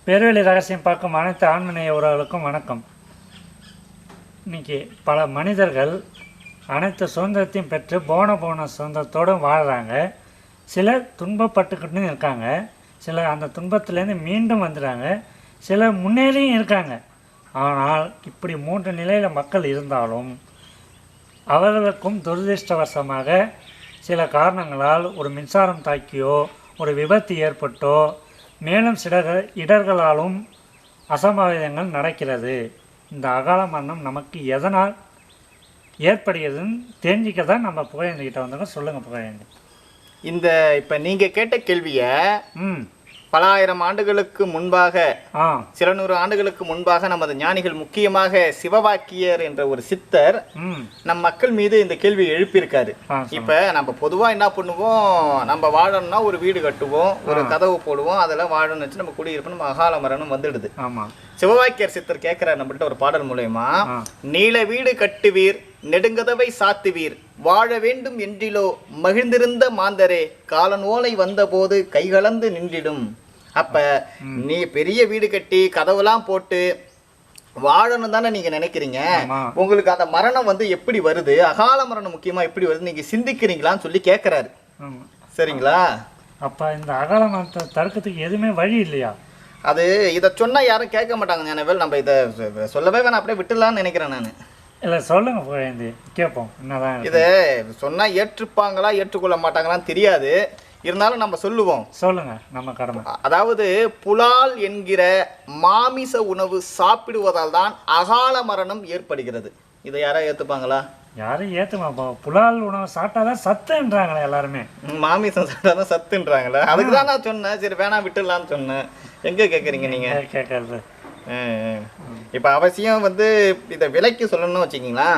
பேர்வழி ரகசியம் பார்க்கும் அனைத்து ஆன்மீக உறவுகளுக்கும் வணக்கம். இன்றைக்கி பல மனிதர்கள் அனைத்து சுதந்திரத்தையும் பெற்று போன சுதந்திரத்தோடு வாழ்கிறாங்க. சிலர் துன்பப்பட்டுக்கிட்டு இருக்காங்க, சிலர் அந்த துன்பத்திலேருந்து மீண்டும் வந்துடுறாங்க, சிலர் முன்னேறியும் இருக்காங்க. ஆனால் இப்படி 3 நிலையில் மக்கள் இருந்தாலும் அவர்களுக்கும் துரதிர்ஷ்டவசமாக சில காரணங்களால் ஒரு மின்சாரம் தாக்கியோ ஒரு விபத்து ஏற்பட்டோ மேலும் சில இடர்களாலும் அசம்பாவிதங்கள் நடக்கிறது. இந்த அகால மரணம் நமக்கு எதனால் ஏற்படுகிறதுன்னு தெரிஞ்சிக்க தான் நம்ம புகழேந்திக்கிட்ட வந்தோம். சொல்லுங்கள் புகழேந்தி. இந்த இப்போ நீங்கள் கேட்ட கேள்வியை பல ஆயிரம் ஆண்டுகளுக்கு முன்பாக, சில 100 ஆண்டுகளுக்கு முன்பாக நமது ஞானிகள், முக்கியமாக சிவவாக்கியர் என்ற ஒரு சித்தர் நம் மக்கள் மீது இந்த கேள்வியை எழுப்பியிருக்காரு. இப்ப நம்ம பொதுவா என்ன பண்ணுவோம், நம்ம வாழணும்னா ஒரு வீடு கட்டுவோம், ஒரு கதவு போடுவோம், அதெல்லாம் வாழணும்னு வச்சு நம்ம குடியிருப்போம், நம்ம அகால மரணம் வந்துடுது. சிவவாக்கியர் சித்தர் கேட்கிறார் நம்மகிட்ட ஒரு பாடல் மூலயமா, நீல வீடு கட்டுவீர், நெடுங்கதவை சாத்துவீர், வாழ வேண்டும் என்றிலோ மகிழ்ந்திருந்த மாந்தரே, காலன் ஓலை வந்த போது கைகலந்து நின்றிடும். அப்ப நீ பெரிய வீடு கட்டி கதவுலாம் போட்டு வாழணும் தானே நீங்க நினைக்கிறீங்க. உங்களுக்கு அந்த மரணம் வந்து எப்படி வருது, அகால மரணம் முக்கியமா எப்படி வருது நீங்க சிந்திக்கிறீங்களான்னு சொல்லி கேட்கிறாரு. சரிங்களா? அப்ப இந்த அகால மரணத்தை தடுக்கிறதுக்கு எதுவுமே வழி இல்லையா? அது இதை சொன்னா யாரும் கேட்க மாட்டாங்க ஞானவேல். நம்ம இதை சொல்லவே வேணாம், அப்படியே விட்டுலான்னு நினைக்கிறேன் நான். இல்லை சொல்லுங்க புகழேந்தி, கேட்போம். என்னதான் இதை சொன்னா ஏற்றுப்பாங்களா ஏற்றுக்கொள்ள மாட்டாங்களான்னு தெரியாது, இருந்தாலும் நம்ம சொல்லுவோம். சொல்லுங்க, நம்ம கடமை. அதாவது புலால் என்கிற மாமிச உணவு சாப்பிடுவதால் தான் அகால மரணம் ஏற்படுகிறது. இதை யாரா ஏத்துப்பாங்களா? யாரும் ஏத்துமா? புலால் உணவு சாப்பிட்டாதான் சத்துன்றாங்களே எல்லாருமே. மாமிசம் சாப்பிட்டாதான் சத்துன்றாங்களே, அதுக்கு தான் நான் சொன்னேன். சரி வேணாம் விட்டுடலான்னு சொன்னேன். எங்க கேட்குறீங்க நீங்க? கேட்கறது இப்ப அவசியம் வந்து இதை விலைக்கு சொல்லணும்னு வச்சுக்கிங்களா.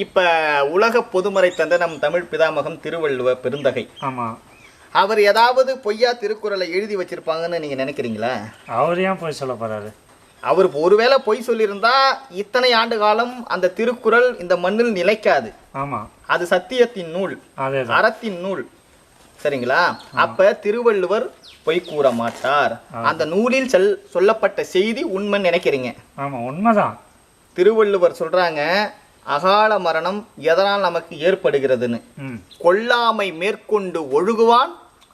இப்ப உலக பொதுமறை தந்த நம் தமிழ் பிதாமகம் திருவள்ளுவர் பெருந்தகை. ஆமா, அவர் ஏதாவது பொய்யா திருக்குறளை எழுதி வச்சிருப்பாங்கன்னு நீங்க நினைக்கிறீங்களா? அவர் ஏன் பொய் சொல்ல போறாரு? அவர் ஒருவேளை பொய் சொல்லியிருந்தா இத்தனை ஆண்டு காலம் அந்த திருக்குறள் இந்த மண்ணில் நிலைக்காது. ஆமா, அது சத்தியத்தின் நூல், அறத்தின் நூல். சரிங்களா? அப்ப திருவள்ளுவர் பொய் கூற மாட்டார். அந்த நூலில் சொல்லப்பட்ட செய்தி உண்மைன்னு நினைக்கிறீங்க? ஆமா, உண்மைதான். திருவள்ளுவர் சொல்றாங்க, அகால மரணம் எதனால் நமக்கு ஏற்படுகிறதுன்னு. கொல்லாமை மேற்கொண்டு ஒழுகுவான்,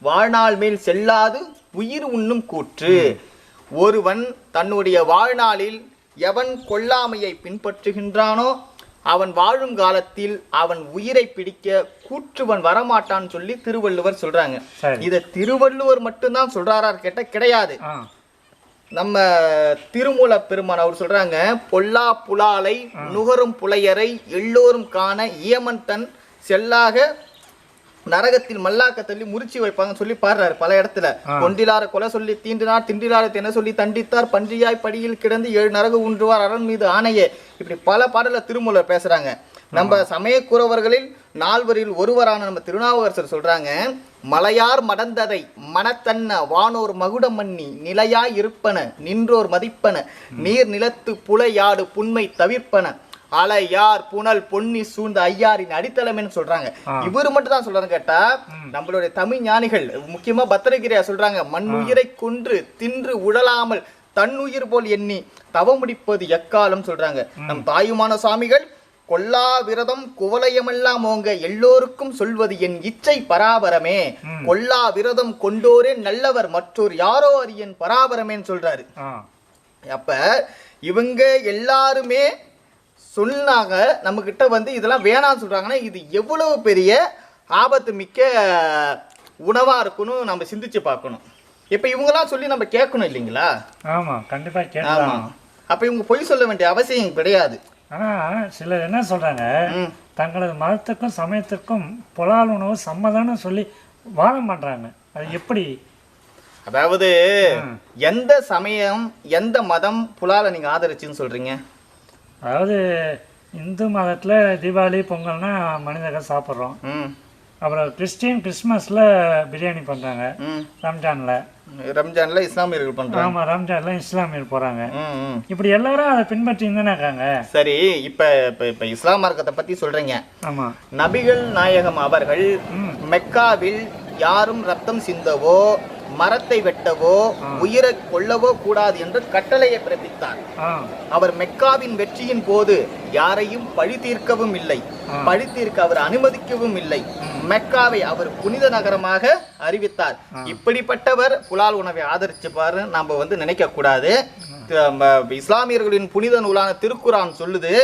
வாழ்நாள் மேல் செல்லாது உயிர் உண்ணும் கூற்று. ஒருவன் தன்னுடைய வாழ்நாளில் எவன் கொல்லாமையை பின்பற்றுகின்றானோ அவன் வாழும் காலத்தில் அவன் உயிரை பிடிக்க கூற்றுவன் வரமாட்டான்னு சொல்லி திருவள்ளுவர் சொல்றாங்க. இத திருவள்ளுவர் மட்டும்தான் சொல்றாரா கேட்ட கிடையாது. நம்ம திருமூல பெருமான் அவர் சொல்றாங்க, பொல்லா புலாலை நுகரும் புலையரை எல்லோரும் காண இயமன் தன் செல்லாக நரகத்தில் மல்லாக்க தள்ளி முறிச்சு வைப்பாங்க சொல்லி பாடுறாரு பல இடத்துல. கொண்டிலார கொலை சொல்லி தீண்டினார், திண்டிலார தென சொல்லி தண்டித்தார், பன்றியாய் படியில் கிடந்து 7 நரகு ஊன்றுவார் அரண் மீது ஆணையே. இப்படி பல பாடல திருமூலர் பேசுறாங்க. நம்ம சமயக்குறவர்களில் 4வரில் ஒருவரான நம்ம திருநாவுக்கரசர் சொல்றாங்க, மலையார் மடந்ததை மனத்தன்ன வானோர் மகுடம் மன்னி நிலையாய் இருப்பன நின்றோர் மதிப்பன நீர் நிலத்து புலையாடு புன்மை தவிர்ப்பன அலையார் புனல் பொன்னி சூழ்ந்த ஐயாரின் அடித்தளம்னு சொல்றாங்க. இவரு மட்டும் தான் சொல்றாங்க கேட்டா, நம்மளுடைய தமிழ் ஞானிகள் முக்கியமா பத்திரகிரியா சொல்றாங்க, மண் உயிரை கொன்று தின்று உழலாமல் தன்னுயிர் போல் எண்ணி தவ முடிப்பது எக்காலம் சொல்றாங்க. நம் தாயுமான சுவாமிகள் கொல்லா விரதம் குவலயமெல்லாம் ஓங்க எல்லோருக்கும் சொல்வது என் இச்சை பராபரமே, கொல்லா விரதம் கொண்டோரே நல்லவர் மற்றோர் யாரோ அறியன் பராபரமேன்னு சொல்றாரு. அப்ப இவங்க எல்லாருமே சொன்னாங்க நம்ம கிட்ட வந்து இதெல்லாம் வேணாம்னு சொல்றாங்கன்னா இது எவ்வளவு பெரிய ஆபத்து மிக்க உணவா இருக்குன்னு நம்ம சிந்திச்சு பார்க்கணும். இப்ப இவங்கெல்லாம் சொல்லி நம்ம கேட்கணும் இல்லைங்களா? ஆமா, கண்டிப்பா கேட்கலாம். அப்ப இவங்க பொய் சொல்ல வேண்டிய அவசியம் கிடையாது. ஆனா சிலர் என்ன சொல்றாங்க, தங்களது மதத்துக்கும் சமயத்திற்கும் புலால் உணவு சம்மதம்னு சொல்லி வாதம் பண்றாங்க. அது எப்படி? அதாவது எந்த சமயம் எந்த மதம் புலாலை நீங்க ஆதரிச்சுன்னு சொல்றீங்க? அதாவது இந்து மதத்தில் தீபாவளி பொங்கல்னா மனிதர்கள் சாப்பிட்றோம். அப்புறம் கிறிஸ்மஸ்ல பிரியாணி பண்றாங்க, ரம்ஜான்ல இஸ்லாமியர்கள் பண்றாங்க. ஆமா, ரம்ஜான்ல இஸ்லாமியர் போறாங்க. இப்படி எல்லாரும் அதை பின்பற்றின்னு தானே இருக்காங்க. சரி, இப்ப இப்ப இஸ்லாம் மார்க்கத்தை பத்தி சொல்றீங்க. ஆமா. நபிகள் நாயகம் அவர்கள் மெக்காவில் யாரும் ரத்தம் சிந்தவோ, மரத்தை வெட்டவோ, உயிரை கொல்லவோ கூடாது என்று கட்டளையை பிறப்பித்தார். அவர் மெக்காவின் வெற்றியின் போது யாரையும் பழி தீர்க்கவும் இல்லை, பழி தீர்க்க அவர் அனுமதிக்கவும் இல்லை. மெக்காவை அவர் புனித நகரமாக அறிவித்தார். இப்படிப்பட்டவர் புலால் உணவை ஆதரிச்சுப்பாரு நாம நினைக்க கூடாது. இஸ்லாமியர்களின் புனித நூலான திருக்குரான் சொல்லுது,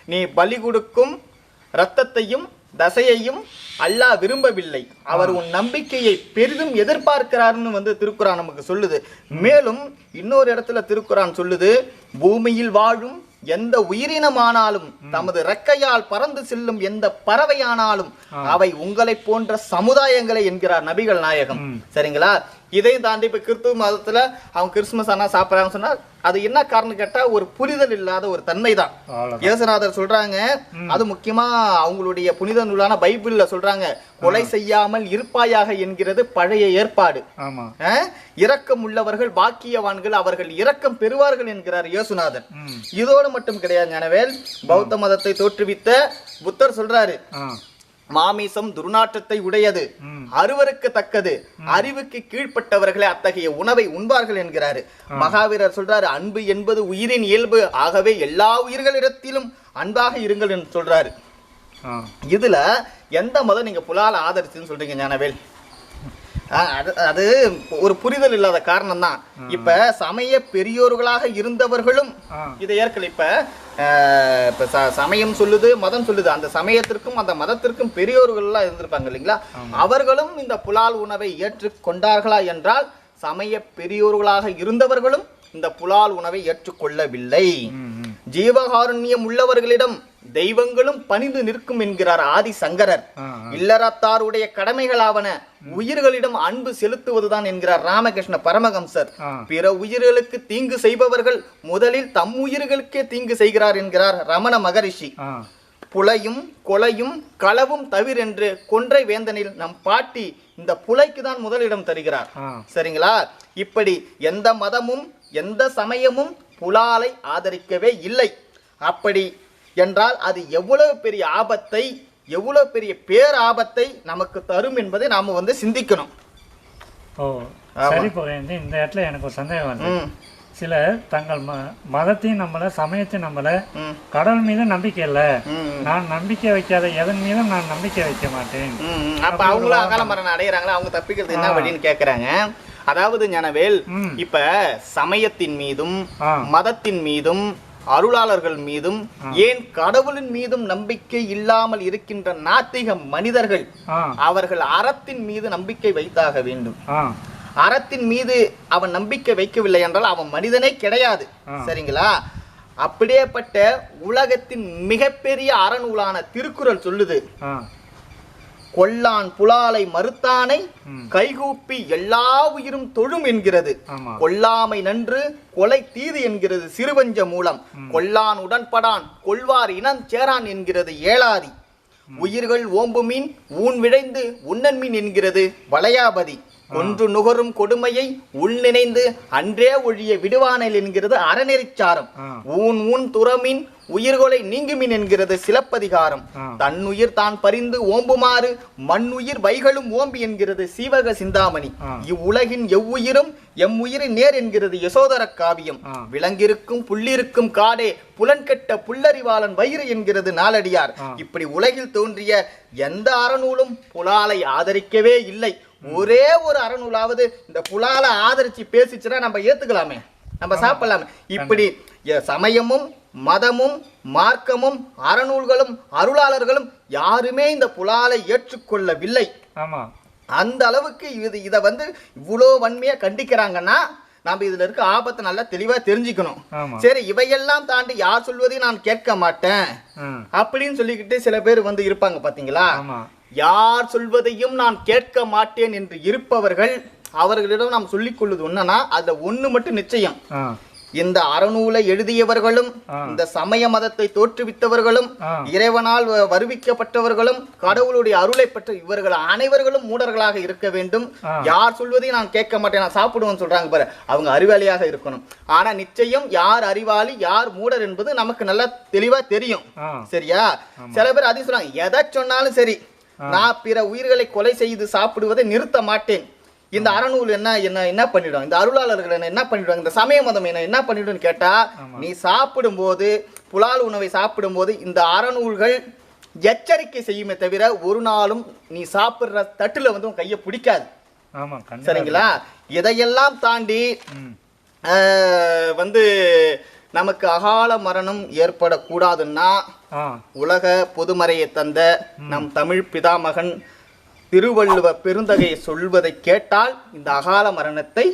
நீ பலி கொடுக்கும் இரத்தத்தையும் தசையையும் அல்லாஹ் விரும்பவில்லை, அவர் உன் நம்பிக்கையை பெரிதும் எதிர்பார்க்கிறார்னு திருக்குரான் நமக்கு சொல்லுது. மேலும் இன்னொரு இடத்துல திருக்குரான் சொல்லுது, பூமியில் வாழும் எந்த உயிரினமானாலும் தமது ரெக்கையால் பறந்து செல்லும் எந்த பறவையானாலும் அவை உங்களை போன்ற சமுதாயங்களை என்கிறார் நபிகள் நாயகம். சரிங்களா? இதையும் தாண்டி இப்ப கிறிஸ்துவ மதத்துல அவங்க கிறிஸ்துமஸ் ஆனா சாப்பிடறாங்கன்னு சொன்னா அது என்ன காரணம் கேட்டா ஒரு புரிதல் இல்லாத ஒரு தன்மை தான். இயேசுநாதர் சொல்றாங்க, அது முக்கியமா அவங்களுடைய புனித நூலான பைபிள்ல சொல்றாங்க, கொலை செய்யாமல் இருப்பாயாக என்கிறது பழைய ஏற்பாடு. இரக்கம் உள்ளவர்கள் பாக்கியவான்கள், அவர்கள் இரக்கம் பெறுவார்கள் என்கிறார் இயேசுநாதர். இதோடு மட்டும் கிடையாது ஞானவேல், பௌத்த மதத்தை தோற்றுவித்த புத்தர் சொல்றாரு, மாமிசம் துர்நாற்றத்தை உடையது, அருவருக்கு தக்கது, அறிவுக்கு கீழ்ப்பட்டவர்களே அத்தகைய உணவை உண்பார்கள் என்கிறாரு. மகாவீரர் சொல்றாரு, அன்பு என்பது உயிரின் இயல்பு, ஆகவே எல்லா உயிர்களிடத்திலும் அன்பாக இருங்கள் என்று சொல்றாரு. இதுல எந்த மதம் நீங்க புலால் ஆதரிச்சுன்னு சொல்றீங்க ஞானவேல்? அது ஒரு புரிதல் இல்லாத காரணம் தான். இப்ப சமய பெரியோர்களாக இருந்தவர்களும் இதை ஏற்கல. இப்ப சமயம் சொல்லுது, மதம் சொல்லுது, அந்த சமயத்திற்கும் அந்த மதத்திற்கும் பெரியோர்கள் எல்லாம் இருந்திருப்பாங்க இல்லைங்களா, அவர்களும் இந்த புலால் உணவை ஏற்றுக்கொண்டார்களா என்றால் சமய பெரியோர்களாக இருந்தவர்களும் இந்த புலால் உணவை ஏற்றுக்கொள்ளவில்லை. ஜீவகாருண்யம் உள்ளவர்களிடம் தெய்வங்களும் பணிந்து நிற்கும் என்கிறார் ஆதி சங்கரர். இல்லறத்தாருடைய கடமைகளாவன உயிர்களிடம் அன்பு செலுத்துவதுதான் என்கிறார் ராமகிருஷ்ண பரமஹம்சர். பிற உயிர்களுக்கு தீங்கு செய்பவர்கள் முதலில் தம் உயிர்களுக்கே தீங்கு செய்கிறார் என்கிறார் ரமண மகரிஷி. புலையும் கொலையும் களவும் தவிர என்று கொன்றை வேந்தனில் நம் பாட்டி இந்த புலைக்கு தான் முதலிடம் தருகிறார். சரிங்களா? இப்படி எந்த மதமும் எந்த சமயமும் புலாலை ஆதரிக்கவே இல்லை. அப்படி என்றால் அது எவ்வளவு பெரிய ஆபத்தை, எவ்வளவு பெரிய பேராபத்தை நமக்கு தரும் என்பதை நாம சிந்திக்கணும். சரி, இந்த இடத்துல எனக்கு ஒரு சந்தேகம் வந்து, சிலர் தங்கள் மதத்தையும் நம்மள சமயத்தையும் நம்மள கடவுள் மீது நம்பிக்கை இல்ல, நான் நம்பிக்கை வைக்காத எதன் மீதும் நான் நம்பிக்கை வைக்க மாட்டேன். அப்ப அவங்களும் அகால மரணம் அடைகிறாங்களா? அவங்க தப்பிக்கிறது என்ன வழின்னு கேக்குறாங்க. அதாவது ஞானவேல், இப்ப சமயத்தின் மீதும் மதத்தின் மீதும் அருளாளர்கள் மீதும் ஏன் கடவுளின் மீதும் நம்பிக்கை இல்லாமல் இருக்கின்ற நாத்திக மனிதர்கள் அவர்கள் அறத்தின் மீது நம்பிக்கை வைத்தாக வேண்டும். அறத்தின் மீது அவன் நம்பிக்கை வைக்கவில்லை என்றால் அவன் மனிதனே கிடையாது. சரிங்களா? அப்படியேப்பட்ட உலகத்தின் மிகப்பெரிய அறநூலான திருக்குறள் சொல்லுது, கொல்லான் புலாலை மறுத்தானை கைகூப்பி எல்லா உயிரும் தொழும் என்கிறது. கொல்லாமை நன்று கொலை தீது என்கிறது சிறுவஞ்ச மூலம். கொல்லான் உடன்படான் கொள்வார் இனம் சேரான் என்கிறது ஏலாதி. உயிர்கள் ஓம்புமீன் ஊன் விழைந்து உண்ணன் மீன் என்கிறது வளையாபதி. கொன்று நுகரும் கொடுமையை உள் நினைந்து அன்றே ஒழிய விடுவானில் என்கிறது அறநெறிச்சாரம். ஊன் ஊன் துறமின் உயிர்கொலை நீங்குமின் என்கிறது சிலப்பதிகாரம். தன்னுயிர் தான் பறிந்து ஓம்புமாறு மண்ணுயிர் வைகளும் ஓம்பி என்கிறது சீவக சிந்தாமணி. இவ்வுலகின் எவ்வுயிரும் எம் உயிரின் நேர் என்கிறது யசோதர காவியம். விலங்கிருக்கும் புள்ளிருக்கும் காடே புலன்கெட்ட புல்லறிவாளன் வயிறு என்கிறது நாலடியார். இப்படி உலகில் தோன்றிய எந்த அறநூலும் புலாலை ஆதரிக்கவே இல்லை. ஒரே ஒரு அறநூலாவது இந்த புலாலை ஆதரிச்சு பேசிச்சுன்னா நம்ம ஏத்துக்கலாமே, நம்ம சாப்பிடலாமே. இப்படி சமயமும் மதமும் மார்க்கமும் அறநூல்களும் அருளாளர்களும் யாருமே இந்த புலாலை ஏற்றுக்கொள்ளவில்லை. அந்த அளவுக்கு இதை இவ்வளோ வன்மையா கண்டிக்கிறாங்கன்னா நாம இதுல இருக்க ஆபத்தை நல்லா தெளிவா தெரிஞ்சுக்கணும். சரி, இவையெல்லாம் தாண்டி யார் சொல்வதையும் நான் கேட்க மாட்டேன் அப்படின்னு சொல்லிக்கிட்டு சில பேர் இருப்பாங்க பாத்தீங்களா. யார் சொல்வதையும் நான் கேட்க மாட்டேன் என்று இருப்பவர்கள், அவர்களிடம் நாம் சொல்லிக் கொள்வது ஒண்ணுன்னா அதுல ஒண்ணு மட்டும் நிச்சயம், இந்த அறநூலை எழுதியவர்களும் இந்த சமய மதத்தை தோற்றுவித்தவர்களும் இறைவனால் வருவிக்கப்பட்டவர்களும் கடவுளுடைய அருளை பெற்ற இவர்கள் அனைவர்களும் மூடர்களாக இருக்க வேண்டும். யார் சொல்வதையும் நான் கேட்க மாட்டேன், நான் சாப்பிடுவேன்னு சொல்றாங்க பாரு, அவங்க அறிவாளியாக இருக்கணும். ஆனா நிச்சயம் யார் அறிவாளி யார் மூடர் என்பது நமக்கு நல்லா தெளிவா தெரியும். சரியா? சில பேர் அதையும் சொல்றாங்க, எதை சொன்னாலும் சரி நான் பிற உயிர்களை கொலை செய்து சாப்பிடுவதை நிறுத்த மாட்டேன். இந்த அறநூல் என்ன பண்ணிடும், இந்த அருளாளர்கள் என்ன பண்ணிடுவாங்க, இந்த சமய மதம் என்ன பண்ணிடும்னு கேட்டா, நீ சாப்பிடும் போது புலால் உணவை சாப்பிடும் போது இந்த அறநூல்கள் எச்சரிக்கை செய்யுமே தவிர ஒரு நாளும் நீ சாப்பிடுற தட்டுல வந்து உன் கையை பிடிக்காது. சரிங்களா? இதையெல்லாம் தாண்டி வந்து நமக்கு அகால மரணம் ஏற்படக்கூடாதுன்னா உலக பொதுமறையை தந்த நம் தமிழ் பிதாமகன் திருவள்ளுவ பெருந்தகையை சொல்வதை கேட்டால் இந்த அகால மரணத்தை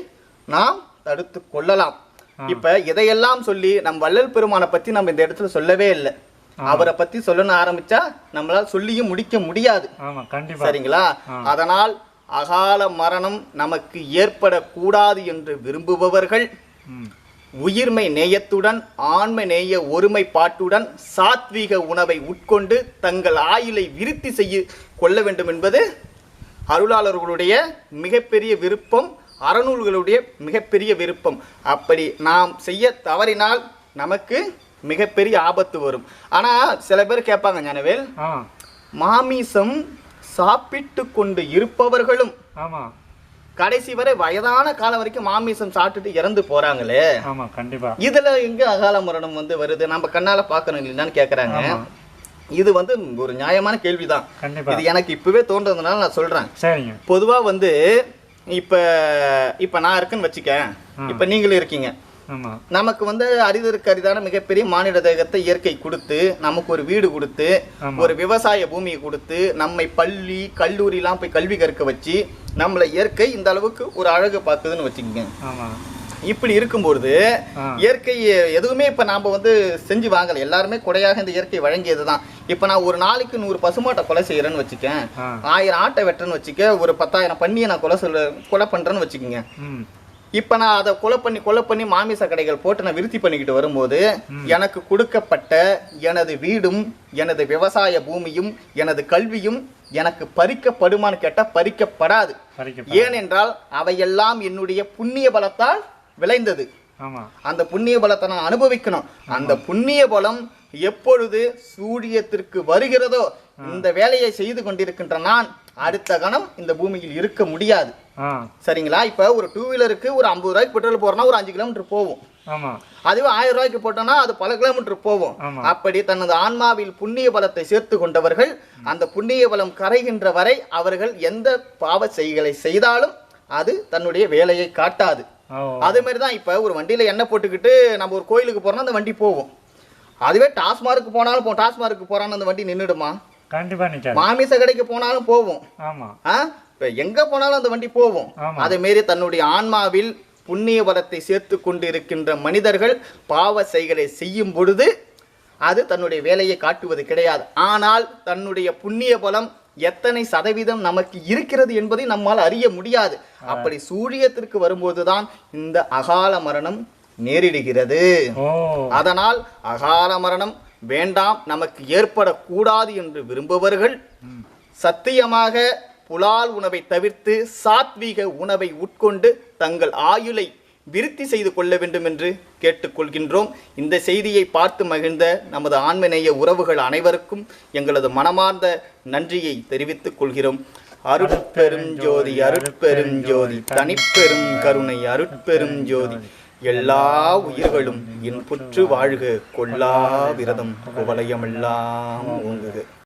நாம் தடுத்து கொள்ளலாம். இப்ப இதையெல்லாம் சொல்லி நம் வள்ளல் பெருமானை பத்தி நம்ம இந்த இடத்துல சொல்லவே இல்லை. அவரை பத்தி சொல்லணும் ஆரம்பிச்சா நம்மளால சொல்லியும் முடிக்க முடியாது. சரிங்களா? அதனால் அகால மரணம் நமக்கு ஏற்படக்கூடாது என்று விரும்புபவர்கள் உயிர்மை நேயத்துடன் ஆண்மை நேய ஒருமைப்பாட்டுடன் சாத்வீக உணவை உட்கொண்டு தங்கள் ஆயுளை விருத்தி செய்ய கொள்ள வேண்டும் என்பது அருளாளர்களுடைய மிகப்பெரிய விருப்பம், அறநூல்களுடைய மிகப்பெரிய விருப்பம். அப்படி நாம் செய்ய தவறினால் நமக்கு மிகப்பெரிய ஆபத்து வரும். ஆனா சில பேர் கேட்பாங்க, ஞானவேல், மாமிசம் சாப்பிட்டு கொண்டு இருப்பவர்களும் கடைசி வரை வயதான காலம் வரைக்கும் மாமிசம் சாப்பிட்டுட்டு இறந்து போறாங்களே, இதுல எங்க அகால மரணம் வந்து வருது, நம்ம கண்ணால பாக்கணும் இல்லைன்னு கேக்குறாங்க. இது வந்து ஒரு நியாயமான கேள்விதான். இது எனக்கு இப்பவே தோன்றதுனால நான் சொல்றேன். பொதுவா வந்து இப்ப நான் இருக்குன்னு வச்சுக்க, இப்ப நீங்களும் இருக்கீங்க. நமக்கு வந்து அரிதற்கு அரிதான மிகப்பெரிய மானிட தேகத்தை இயற்கை கொடுத்து நமக்கு ஒரு வீடு கொடுத்து ஒரு விவசாய பூமியை கொடுத்து நம்மை பள்ளி கல்லூரி எல்லாம் போய் கல்வி கற்க வச்சு நம்மளை இயற்கை இந்த அளவுக்கு ஒரு அழகு பார்க்குதுன்னு வச்சுக்கோங்க. இப்படி இருக்கும்போது இயற்கை எதுவுமே இப்ப நாம வந்து செஞ்சு வாங்கல, எல்லாருமே கொடையாக இந்த இயற்கை வழங்கியதுதான். இப்ப நான் ஒரு நாளைக்கு 100 பசுமாட்டை கொலை செய்யறேன்னு வச்சுக்கேன், 1000 ஆட்டை வெட்டுறேன்னு வச்சுக்க, ஒரு 10,000 பண்ணியை நான் கொலை பண்றேன்னு வச்சுக்கோங்க. இப்ப நான் அதை கொலை பண்ணி மாமிச கடைகள் போட்டு நான் விருத்தி பண்ணிக்கிட்டு வரும்போது எனக்கு கொடுக்கப்பட்ட எனது வீடும் எனது விவசாய பூமியும் எனது கல்வியும் எனக்கு பறிக்கப்படுமான்னு கேட்டா பறிக்கப்படாது. ஏனென்றால் அவையெல்லாம் என்னுடைய புண்ணிய பலத்தால் விளைந்தது. அந்த புண்ணிய பலத்தை நான் அனுபவிக்கணும். அந்த புண்ணிய பலம் எப்பொழுது சூரியத்திற்கு வருகிறதோ இந்த வேலையை செய்து கொண்டிருக்கின்ற நான் அடுத்த கணம் இந்த பூமியில் இருக்க முடியாது. சரிங்களா? இப்ப ஒரு 2 வீலருக்கு ஒரு 50 ரூபாய்க்கு பெட்ரோல் போறோம்னா ஒரு 5 கிலோமீட்டர் போகும். அதுவே 1000 ரூபாய்க்கு போட்டோம்னா அது பல கிலோமீட்டர் போகும். அப்படி தனது ஆன்மாவில் புண்ணிய பலத்தை சேர்த்து கொண்டவர்கள் அந்த புண்ணிய பலம் கரைகின்ற வரை அவர்கள் எந்த பாவ செய்களை செய்தாலும் அது தன்னுடைய வேலையை காட்டாது. அதே மாதிரிதான் இப்ப ஒரு வண்டியில எண்ணெய் போட்டுக்கிட்டு நம்ம ஒரு கோயிலுக்கு போறோம்னா அந்த வண்டி போகும். அதுவே டாஸ்மார்க்கு போனாலும் டாஸ்மார்க்கு போறான்னு அந்த வண்டி நின்றுடுமா? கண்டிப்பா நிக்காது. மாமிச கடைக்கு போனாலும் போகும். எங்க போனாலும் அந்த வண்டி போகும். அதே மாரி தன்னுடைய ஆன்மாவில் புண்ணிய பலத்தை சேர்த்து கொண்டு இருக்கின்ற மனிதர்கள் பாவ செய்களை செய்யும் பொழுது அது தன்னுடைய வேலையை காட்டுவது கிடையாது. ஆனால் தன்னுடைய புண்ணிய பலம் எத்தனை சதவீதம் நமக்கு இருக்கிறது என்பதை நம்மால் அறிய முடியாது. அப்படி சூரியத்திற்கு வரும்போதுதான் இந்த அகால மரணம் நேரிடுகிறது. அதனால் அகால மரணம் வேண்டாம், நமக்கு ஏற்படக்கூடாது என்று விரும்புபவர்கள் சத்தியமாக புலால் உணவை தவிர்த்து சாத்வீக உணவை உட்கொண்டு தங்கள் ஆயுளை விருத்தி செய்து கொள்ள வேண்டும் என்று கேட்டுக்கொள்கின்றோம். இந்த செய்தியை பார்த்து மகிழ்ந்த நமது ஆன்மநேய உறவுகள் அனைவருக்கும் எங்களது மனமார்ந்த நன்றியை தெரிவித்துக் கொள்கிறோம். அருட்பெரும் ஜோதி அருட்பெரும் ஜோதி தனிப்பெரும் கருணை அருட்பெரும் ஜோதி. எல்லா உயிர்களும் இன்புற்று வாழ்க, கொல்லா விரதம் குவலயமெல்லாம் ஓங்குக.